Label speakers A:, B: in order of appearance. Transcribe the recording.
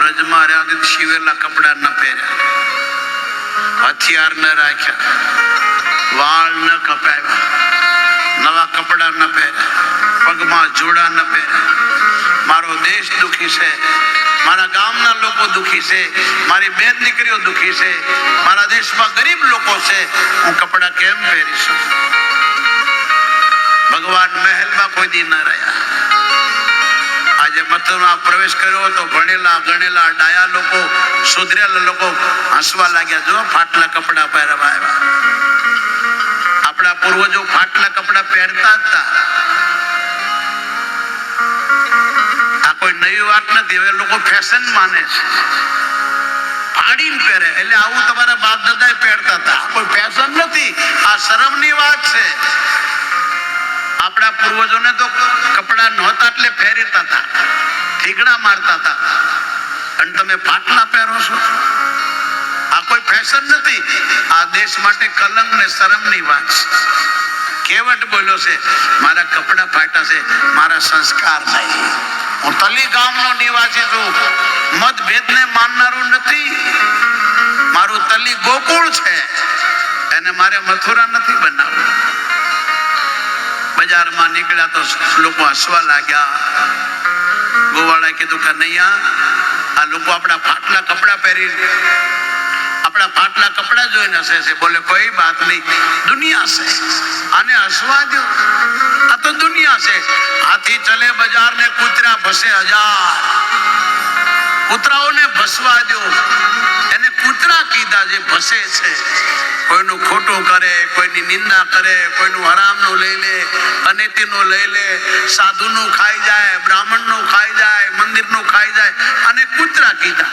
A: વ્રજમાં રહ્યા શિવેલા કપડા ન પહેર્યા, હથિયાર ન રાખ્યા, વાળ ન કપાવ્યા, નવા કપડા ન પહેર્યા, પગમાં જોડા ન પહેર્યા. મારો દેશ દુખી છે, મારા ગામના લોકો દુખી છે, મારી બેન દીકરીઓ દુખી છે, મારા દેશમાં ગરીબ લોકો છે, હું કપડા કેમ પહેરીશું? ભગવાન મહેલમાં કોઈ દી ન રહ્યા. આજે મથુરામાં પ્રવેશ કર્યો તો ભણેલા ગણેલા ડાયા લોકો, સુધરેલા લોકો હસવા લાગ્યા. જો ફાટલા કપડા પહેરવા આવ્યા. આપણા પૂર્વજો ફાટલા કપડા પહેરતા હતા. આ કોઈ નવી વાત નથી. હવે લોકો ફેશન માને છે, ફાડીને પહેરે. એટલે આવું તમારા બાપ દાદા પહેરતા હતા. કોઈ ફેશન નથી, આ શરમની વાત છે. આપણા પૂર્વજોને તો કપડા નહોતા એટલે પહેરતા હતા, ઠીકડા મારતા હતા, અને તમે ફાટલા પહેરો છો. આ કોઈ ફેશન નથી. આ દેશ માટે કલંક ને શરમની વાત છે. કેવટ બોલ્યો છે, મારા કપડા ફાટ્યા છે, મારા સંસ્કાર નહીં. હું તલી ગામનો નિવાસી છું, મતભેદને માનનારો નથી. મારું તલી ગોકુળ છે, એને મારે મથુરા નથી બનાવવું. બજારમાં નીકળ્યા તો લોકો હસવા લાગ્યા. ગોવાળાએ કીધું કે નૈયા, આ લોકો આપણા ફાટલા કપડા પહેરી, આપણા ફાટલા કપડા જોઈને હસે છે. બોલે કોઈ બાત નહીં, દુનિયા છે, આને હસવા દો. આ તો દુનિયા છે. હાથી ચલે બજાર ને કૂતરા ભસે હજાર. કૂતરાઓને ભસવા દો. એને કૂતરા કીધા જે ભસે છે. કોઈનું ખોટું કરે, કોઈની નિંદા કરે, કોઈનું હરામનું લઈ લે, અનીતિનું લઈ લે, સાધુનું ખાઈ જાય, બ્રાહ્મણનું ખાઈ જાય, મંદિરનું ખાઈ જાય, અને કૂતરા કીધા.